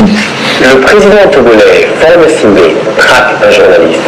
Le président togolais, Faure Sindé, traque un journaliste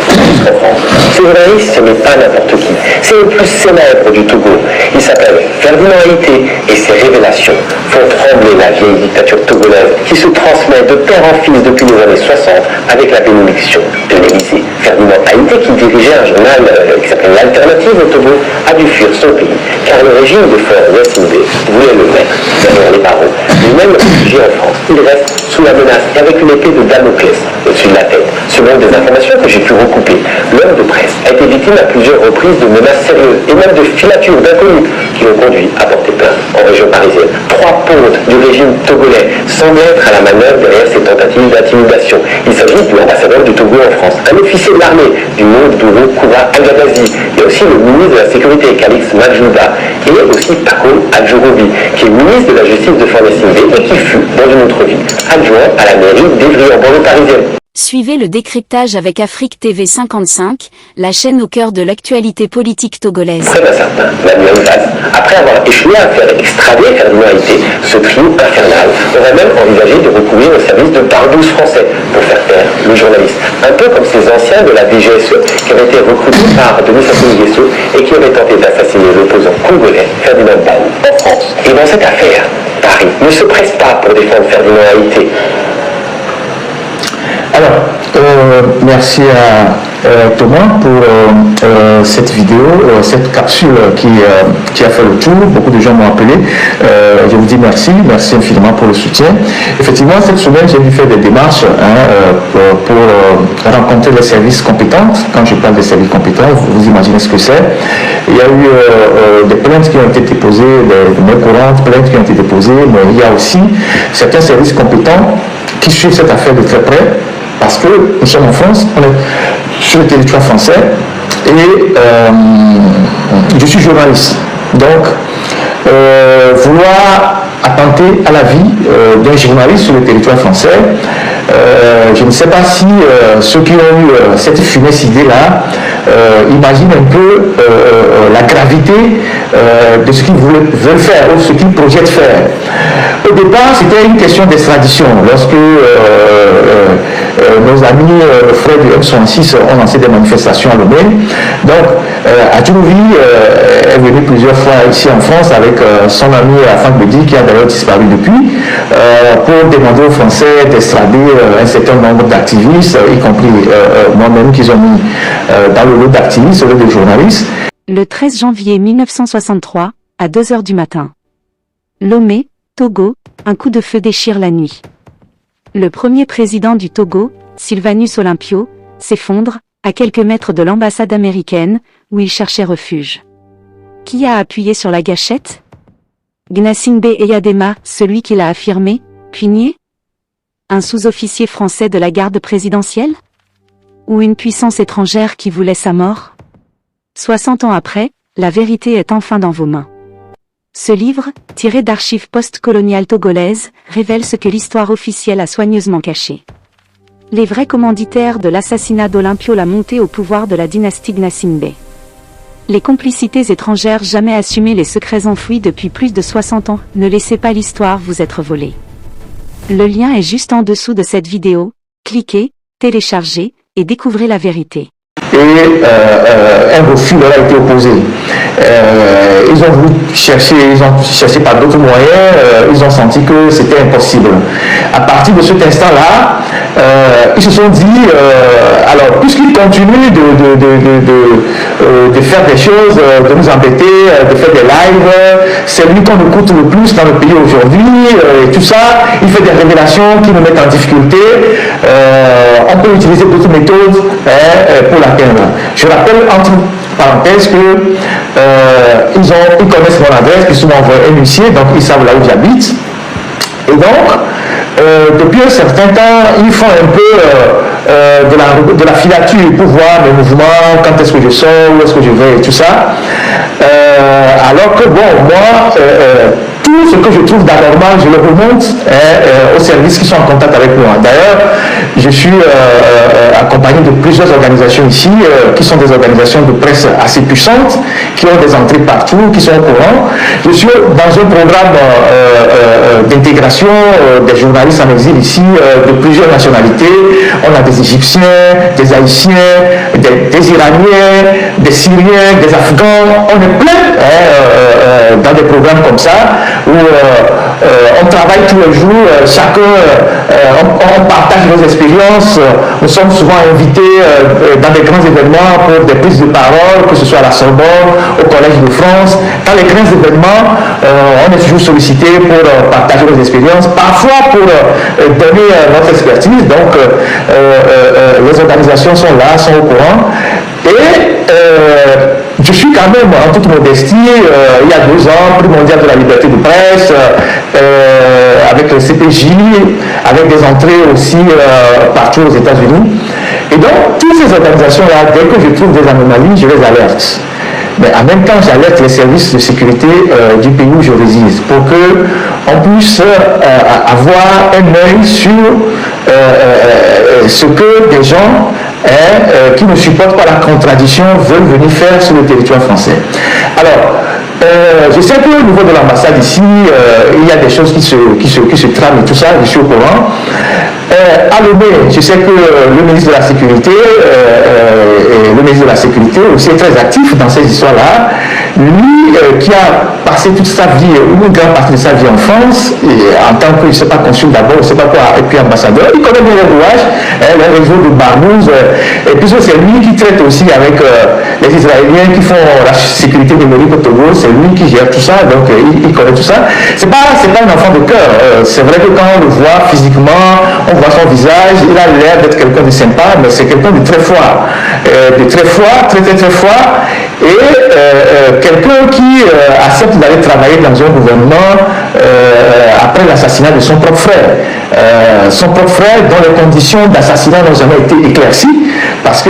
en France. Ce journaliste, ce n'est pas n'importe qui. C'est le plus célèbre du Togo. Il s'appelle Ferdinand Haïté et ses révélations font trembler la vieille dictature togolaise qui se transmet de père en fils depuis les années 60 avec la bénédiction de l'Élysée. Ferdinand Haïté, qui dirigeait un journal qui s'appelle L'Alternative au Togo, a dû fuir son pays car le régime de Faure Sindé voulait le mettre derrière les barreaux. Lui-même réfugié en France, il reste sous la menace et avec une épée de Damoclès au-dessus de la tête. Selon des informations que j'ai pu recouper, l'homme de presse a été victime à plusieurs reprises de menaces sérieuses et même de filatures d'inconnus qui l'ont conduit à porter plainte en région parisienne. 3 pontes du régime togolais semblent être à la manœuvre derrière ces tentatives d'intimidation. Il s'agit de l'ambassadeur du Togo en France, un officier de l'armée du nom d'Ouro Koura Agadazi. Il y a aussi le ministre de la Sécurité, Calix Majouda, et aussi Paco Adjourobi, qui est ministre de la Justice de Faure Sindé et qui fut, dans une autre vie, adjoint à la mairie d'Evry en banlieue parisienne. Suivez le décryptage avec Afrique TV 55, la chaîne au cœur de l'actualité politique togolaise. Près d'un certain Manuel Valls, après avoir échoué à faire extrader Ferdinand Haïté, ce trio infernal aurait même envisagé de recourir au service de barbouze français pour faire taire le journaliste. Un peu comme ces anciens de la DGSE qui avaient été recrutés par Denis Sassou Nguesso et qui avaient tenté d'assassiner l'opposant congolais Ferdinand Bao en France. Et dans cette affaire, Paris ne se presse pas pour défendre Ferdinand Haïté. Alors, merci à Thomas pour cette vidéo, cette capsule qui a fait le tour. Beaucoup de gens m'ont appelé. Je vous dis merci infiniment pour le soutien. Effectivement, cette semaine, j'ai dû faire des démarches pour rencontrer les services compétents. Quand je parle des services compétents, vous imaginez ce que c'est. Il y a eu des plaintes qui ont été déposées, des mains courantes, plaintes qui ont été déposées, mais il y a aussi certains services compétents qui suivent cette affaire de très près. Parce que nous sommes en France, on est sur le territoire français et je suis journaliste. Donc, vouloir attenter à la vie d'un journaliste sur le territoire français, je ne sais pas si ceux qui ont eu cette funeste idée-là imaginent un peu la gravité de ce qu'ils veulent faire ou ce qu'ils projettent faire. Au départ, c'était une question d'extradition. Lorsque nos amis frères du M66 ont lancé des manifestations à Lomé. Donc, Adjourobi est venu plusieurs fois ici en France avec son ami Afan Bedi, qui a d'ailleurs disparu depuis, pour demander aux Français d'extrader un certain nombre d'activistes, y compris moi-même, qu'ils ont mis dans le lot d'activistes, au lot de journalistes. Le 13 janvier 1963, à 2 h du matin. Lomé, Togo, un coup de feu déchire la nuit. Le premier président du Togo, Sylvanus Olympio, s'effondre, à quelques mètres de l'ambassade américaine, où il cherchait refuge. Qui a appuyé sur la gâchette? Gnassingbé Eyadema, celui qui l'a affirmé, puis nié? Un sous-officier français de la garde présidentielle? Ou une puissance étrangère qui voulait sa mort? 60 ans après, la vérité est enfin dans vos mains. Ce livre, tiré d'archives post-coloniales togolaises, révèle ce que l'histoire officielle a soigneusement caché. Les vrais commanditaires de l'assassinat d'Olympio, la montée au pouvoir de la dynastie Gnassingbé. Les complicités étrangères jamais assumées, les secrets enfouis depuis plus de 60 ans, ne laissez pas l'histoire vous être volée. Le lien est juste en dessous de cette vidéo, cliquez, téléchargez, et découvrez la vérité. Et un refus leur a été opposé. Ils ont voulu chercher, par d'autres moyens, ils ont senti que c'était impossible. À partir de cet instant-là, ils se sont dit, alors puisqu'ils continuent de faire des choses, de nous embêter, de faire des lives, c'est lui qu'on écoute le plus dans le pays aujourd'hui, et tout ça, il fait des révélations qui nous mettent en difficulté. On peut utiliser d'autres méthodes pour l'atteindre. Je rappelle entre parenthèses que ils connaissent mon adresse, ils sont envoyés un huissier, donc ils savent là où j'habite. Et donc, depuis un certain temps, ils font un peu de la filature pour voir mes mouvements, quand est-ce que je sors, où est-ce que je vais et tout ça. Alors que bon, moi, tout ce que je trouve d'anormal, je le remonte aux services qui sont en contact avec moi. D'ailleurs, je suis accompagné de plusieurs organisations ici, qui sont des organisations de presse assez puissantes, qui ont des entrées partout, qui sont au courant. Je suis dans un programme d'intégration des journalistes en exil ici, de plusieurs nationalités. On a des Égyptiens, des Haïtiens, des Iraniens, des Syriens, des Afghans. On est plein dans des programmes comme ça, où on travaille tous les jours, chacun, on partage nos expériences. Nous sommes souvent invités dans des grands événements pour des prises de parole, que ce soit à la Sorbonne, au Collège de France. Dans les grands événements, on est toujours sollicité pour partager nos expériences, parfois pour donner notre expertise. Donc, les organisations sont là, sont au courant. Et je suis quand même, en toute modestie, il y a 2 ans, prix mondial de la liberté de presse, avec le CPJ, avec des entrées aussi partout aux États-Unis. Et donc, toutes ces organisations-là, dès que je trouve des anomalies, je les alerte. Mais en même temps, j'alerte les services de sécurité du pays où je réside pour qu'on puisse avoir un œil sur ce que des gens qui ne supportent pas la contradiction veulent venir faire sur le territoire français. Alors, je sais qu'au niveau de l'ambassade ici, il y a des choses qui se trament et tout ça, je suis au courant. À Lomé, je sais que le ministre de la Sécurité, aussi est très actif dans ces histoires-là. Lui, qui a passé toute sa vie, une grande partie de sa vie en France, et en tant que, je ne sais pas, consul d'abord, je ne sais pas quoi, et puis ambassadeur, il connaît bien les rouages, le réseau de Barnouz, et puis c'est lui qui traite aussi avec les Israéliens qui font la sécurité numérique au Togo, c'est lui qui gère tout ça, donc il connaît tout ça. C'est pas un enfant de cœur, c'est vrai que quand on le voit physiquement, on voit son visage, il a l'air d'être quelqu'un de sympa, mais c'est quelqu'un de très froid, très froid, et quelqu'un qui accepte d'aller travailler dans un gouvernement après l'assassinat de son propre frère. Son propre frère dont les conditions d'assassinat n'ont jamais été éclaircies, parce que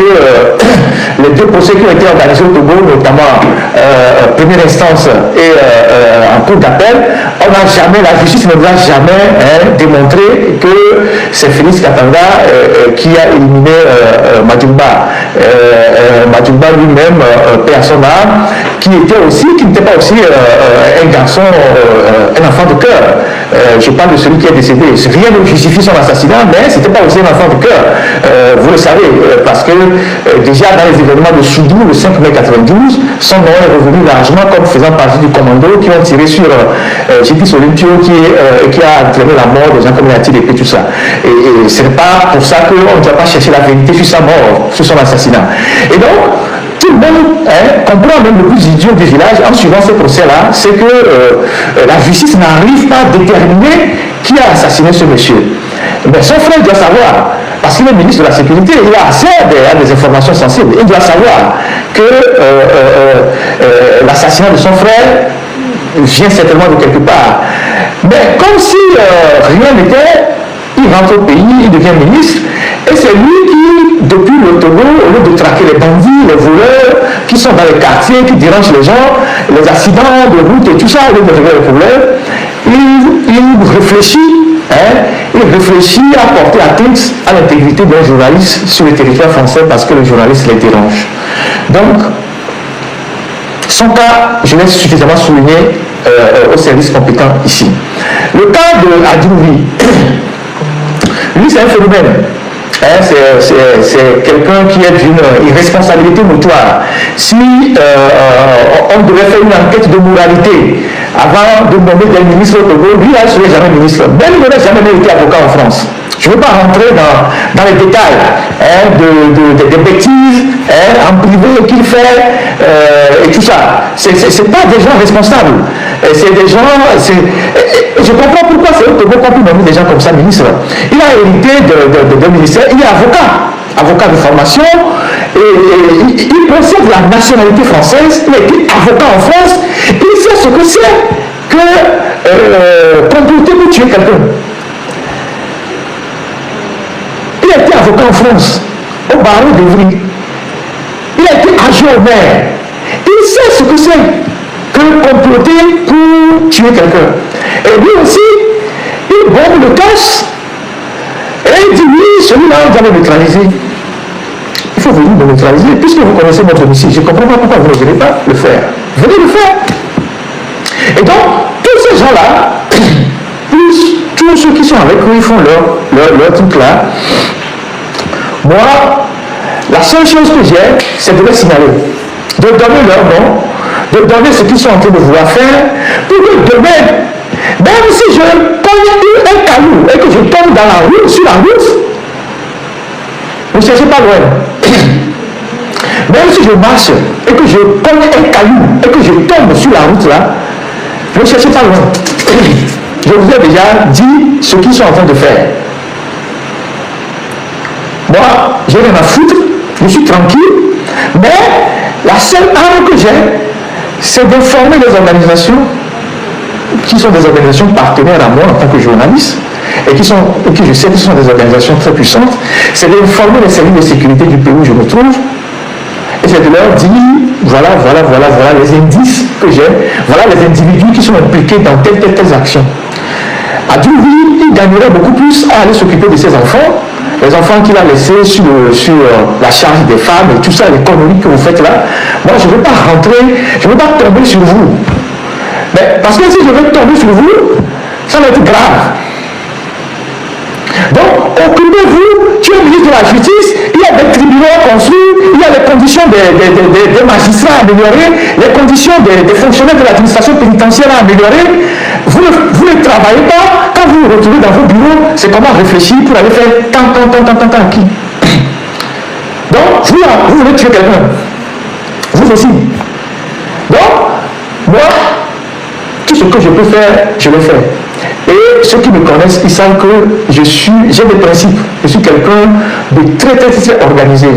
les 2 procès qui ont été organisés au Togo, notamment première instance et en cour d'appel, la justice ne nous a jamais démontré que c'est Félix Katanga qui a éliminé Madjumba. Madjumba lui-même, paix à son âme, qui n'était pas aussi un garçon, un enfant de cœur. Je parle de celui qui est décédé. Rien ne justifie son assassinat, mais ce n'était pas aussi un enfant de cœur. Vous le savez, parce que déjà dans les événements de Soudou, le 5 mai 92, son nom est revenu largement comme faisant partie du commando qui ont tiré sur J.P. Soluntio qui a entraîné la mort des gens comme Yati et tout ça. Et ce n'est pas pour ça qu'on ne doit pas chercher la vérité sur sa mort, sur son assassinat. Et donc, tout le monde comprend, même le plus idiot du village, en suivant ce procès-là, c'est que la justice n'arrive pas à déterminer qui a assassiné ce monsieur. Mais son frère doit savoir, parce qu'il est ministre de la Sécurité, il a accès à des informations sensibles. Il doit savoir que l'assassinat de son frère vient certainement de quelque part. Mais comme si rien n'était, il rentre au pays, il devient ministre, et c'est lui qui, depuis le Togo, au lieu de traquer les bandits, les voleurs, qui sont dans les quartiers, qui dérangent les gens, les accidents de route et tout ça, au lieu de régler le problème, il réfléchit à porter atteinte à l'intégrité d'un journaliste sur le territoire français parce que le journaliste les dérange. Donc, son cas, je l'ai suffisamment souligné au service compétent ici. Le cas de Adjouvi, lui c'est un phénomène. C'est quelqu'un qui est d'une irresponsabilité notoire. Si on devait faire une enquête de moralité avant de nommer des ministres au Togo, lui, il ne serait jamais ministre. Même il n'aurait jamais été avocat en France. Je ne veux pas rentrer dans les détails des bêtises en privé qu'il fait et tout ça. Ce n'est pas des gens responsables. C'est des gens... je comprends pourquoi c'est au Togo qu'on peut nommer des gens comme ça ministre. Il a hérité de ministère, il est avocat de formation, et il possède la nationalité française, il a été avocat en France, il sait ce que c'est que comploter pour tuer quelqu'un. Il a été avocat en France, au barreau d'Evry. Il a été adjoint au maire. Il sait ce que c'est que comploter pour tuer quelqu'un. Et lui aussi, il bombe le casse. Et il dit oui, celui-là, on doit le neutraliser. Il faut venir le neutraliser. Puisque vous connaissez notre domicile, je ne comprends pas pourquoi vous ne venez pas le faire. Venez le faire. Et donc, tous ces gens-là, plus tous ceux qui sont avec eux, ils font leur truc là. Moi, la seule chose que j'ai, c'est de les signaler. De donner leur nom, de donner ce qu'ils sont en train de vouloir faire, pour que demain, même si je pogne un caillou et que je tombe dans la rue, sur la route, ne cherchez pas loin. Même si je marche et que je pogne un caillou et que je tombe sur la route là, ne cherchez pas loin. Je vous ai déjà dit ce qu'ils sont en train de faire. Moi, j'ai rien à foutre, je suis tranquille, mais la seule arme que j'ai, c'est d'informer les organisations qui sont des organisations partenaires à moi en tant que journaliste et que je sais que ce sont des organisations très puissantes, c'est d'informer les services de sécurité du pays où je me trouve et c'est de leur dire voilà les indices que j'ai, voilà les individus qui sont impliqués dans telle action. À Djouville, il gagnerait beaucoup plus à aller s'occuper de ses enfants, les enfants qu'il a laissés sur la charge des femmes et tout ça, les conneries que vous faites là. Moi, je ne veux pas rentrer, je ne veux pas tomber sur vous. Mais parce que si je veux tomber sur vous, ça va être grave. Donc, occupez-vous, tu es ministre de la Justice, il y a des tribunaux construits, il y a les conditions des magistrats améliorées, les conditions des fonctionnaires de l'administration pénitentiaire à améliorer. Vous ne travaillez pas, quand vous vous retrouvez dans vos bureaux, c'est comment réfléchir pour aller faire tant qui. Donc, vous voulez tuer quelqu'un. Vous aussi. Donc, moi, tout ce que je peux faire, je le fais. Et ceux qui me connaissent, ils savent que j'ai des principes. Je suis quelqu'un de très organisé.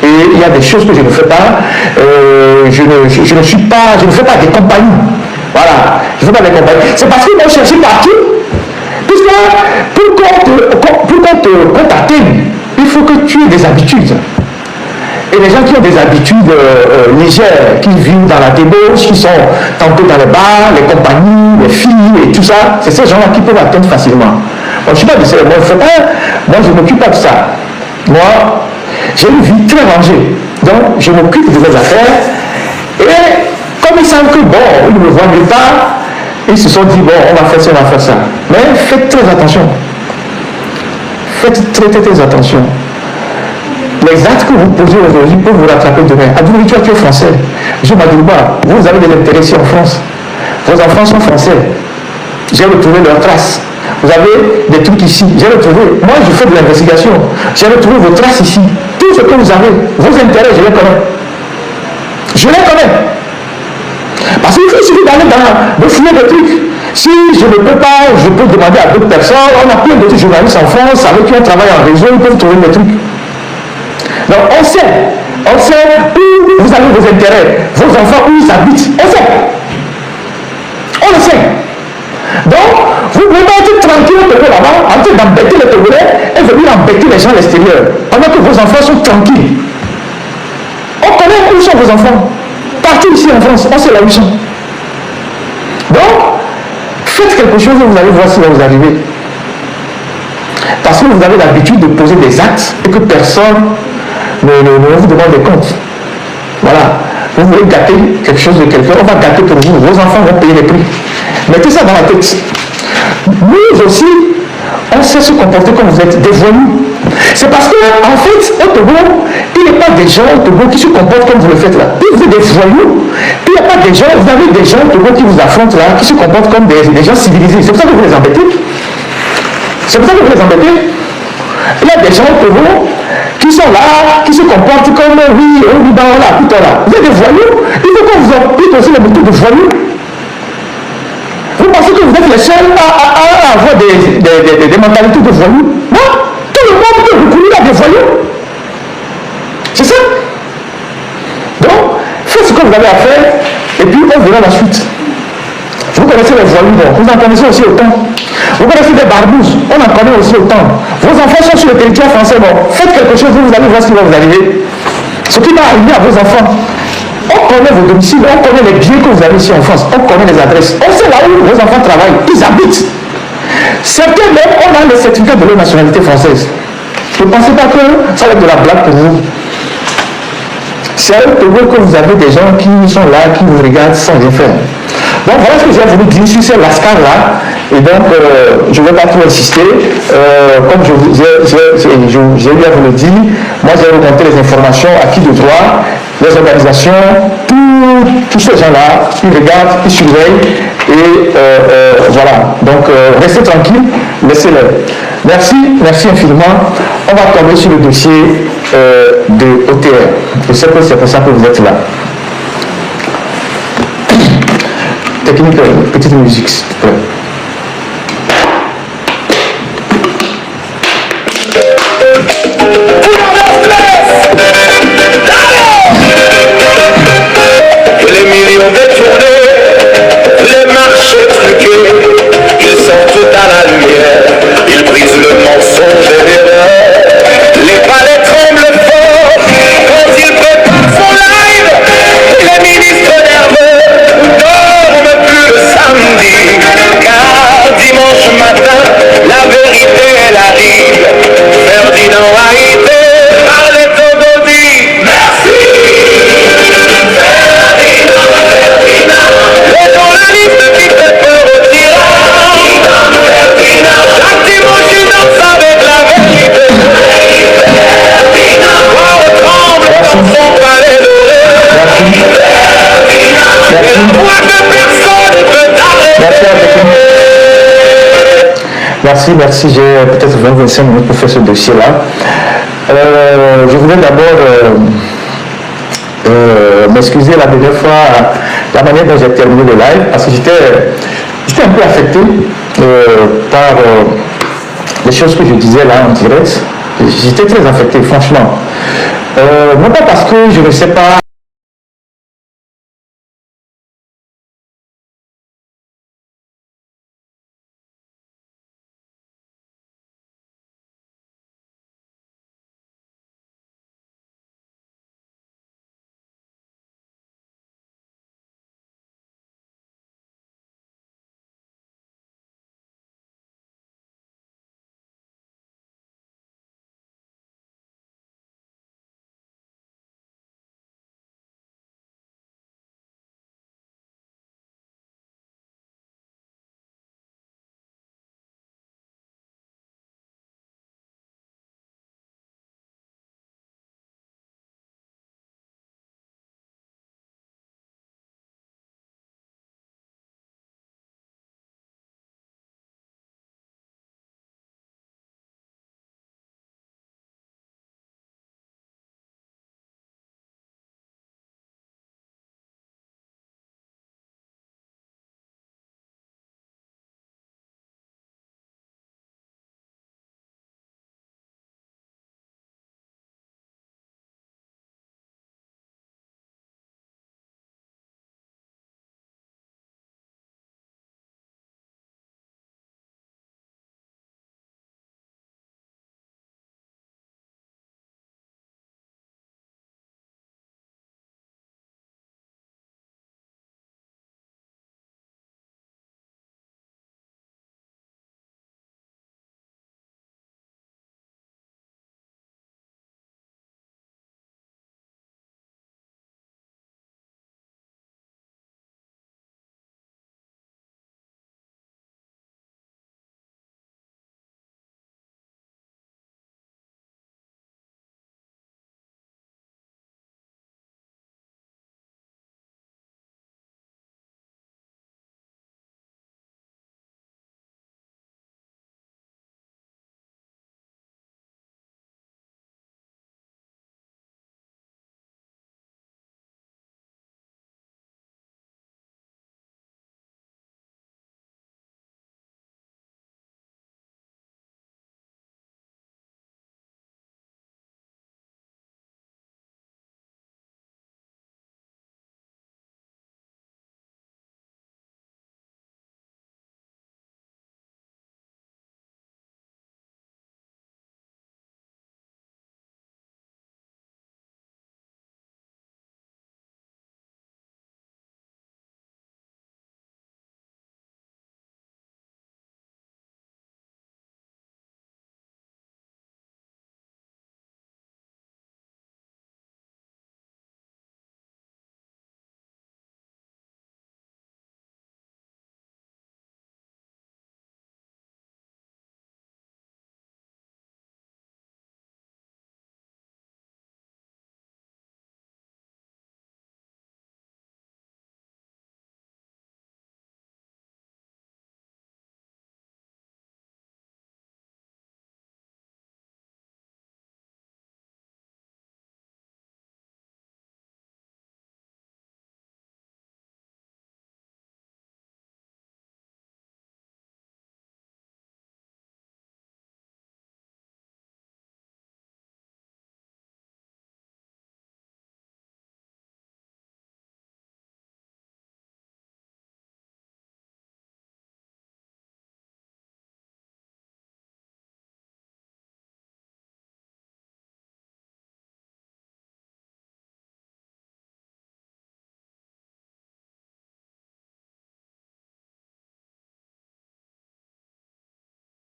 Et il y a des choses que je ne fais pas. Je ne fais pas des compagnies. Voilà, je ne fais pas des compagnies. C'est parce qu'ils m'ont cherché partout. Puisque pour qu'on t'atteigne, il faut que tu aies des habitudes. Et les gens qui ont des habitudes légères, qui vivent dans la débauche, qui sont tantôt dans les bars, les compagnies, les filles et tout ça, c'est ces gens-là qui peuvent atteindre facilement. Moi, je ne suis pas de ça. Moi, je ne m'occupe pas de ça. Moi, j'ai une vie très rangée. Donc, je m'occupe de mes affaires. Et comme ils savent que, bon, ils ne me voient nulle part, ils se sont dit, bon, on va faire ça, on va faire ça. Mais faites très attention. Faites très attention. Les actes que vous posez aujourd'hui peuvent vous rattraper demain. Adoubi, tu es français. Je m'adouba, vous avez des intérêts ici en France. Vos enfants sont français. J'ai retrouvé leurs traces. Vous avez des trucs ici. J'ai retrouvé. Moi, je fais de l'investigation. J'ai retrouvé vos traces ici. Tout ce que vous avez, vos intérêts, je les connais. Je les connais. Parce qu'il suffit d'aller de fouiller des trucs. Si je ne peux pas, je peux demander à d'autres personnes. On a plein d'autres journalistes en France avec qui on travaille en réseau, ils peuvent trouver des trucs. Donc on sait où vous avez vos intérêts, vos enfants, où ils habitent. On le sait. Donc, vous ne pouvez pas être tranquille au Togo là-bas, en train d'embêter les Togolais et venir embêter les gens à l'extérieur, pendant que vos enfants sont tranquilles. On connaît où sont vos enfants. Partout ici en France, on sait là où ils sont. Donc, faites quelque chose et vous allez voir si vous arrivez. Parce que vous avez l'habitude de poser des actes et que personne ne vous demande des comptes. Voilà. Vous voulez gâter quelque chose de quelqu'un, on va gâter pour vous. Vos enfants vont payer les prix. Mettez ça dans la tête. Nous aussi, on sait se comporter comme vous êtes des voyous. C'est parce que, en fait, au Togo, il n'y a pas des gens au Togo qui se comportent comme vous le faites là. Puis vous êtes des voyous. Puis il n'y a pas des gens, vous avez des gens au Togo qui vous affrontent là, qui se comportent comme des gens civilisés. C'est pour ça que vous les embêtez. C'est pour ça que vous les embêtez. Il y a des gens au Togo qui sont là, qui se comportent comme oui, là, tout là. Vous êtes des voyous. Il faut qu'on vous applique aussi les méthodes de voyous. Vous pensez que vous êtes les seuls à avoir des mentalités de voyous? Non, tout le monde peut recourir à des voyous. C'est ça. Donc, faites ce que vous avez à faire et puis on verra la suite. Vous connaissez les voyous, donc vous en connaissez aussi autant. Vous connaissez des barbouzes, on en connaît aussi autant. Vos enfants sont sur le territoire français, bon, faites quelque chose, vous allez voir ce qui va vous arriver. Ce qui va arriver à vos enfants. On connaît vos domiciles, on connaît les biens que vous avez ici en France, on connaît les adresses, on sait là où vos enfants travaillent, ils habitent. Certains même, on a le certificat de leur nationalité française. Ne pensez pas que ça va être de la blague pour vous. C'est à eux que vous avez des gens qui sont là, qui vous regardent sans rien faire. Donc voilà ce que j'ai voulu dire sur ces lascars-là. Et donc, je ne vais pas trop insister. Comme j'ai eu à vous le dire, moi j'ai remonté les informations à qui de droit, les organisations, tous ces gens-là, ils regardent, ils surveillent. Et voilà. Donc, restez tranquille, laissez-les. Merci infiniment. On va tomber sur le dossier de OTR. Je sais que c'est pour ça que vous êtes là. Technique, petite musique, s'il te plaît. Les millions détournés, les marchés truqués, ils sortent tout à la lumière, ils brisent le mensonge et l'erreur. Les palais tremblent fort quand ils préparent son live. Les ministres nerveux dorment plus le samedi, car dimanche matin, la vérité elle arrive. Ferdinand a été par les Togo dit merci. Le journaliste qui fait peur au tyran, chaque dimanche il danse avec la vérité. Voir tremble dans son palais doré. Et le poids que personne ne peut arrêter. Merci, j'ai peut-être 20-25 minutes pour faire ce dossier-là. Je voulais d'abord m'excuser la dernière fois, la manière dont j'ai terminé le live, parce que j'étais un peu affecté par les choses que je disais là en direct. J'étais très affecté, franchement. Non pas parce que je ne sais pas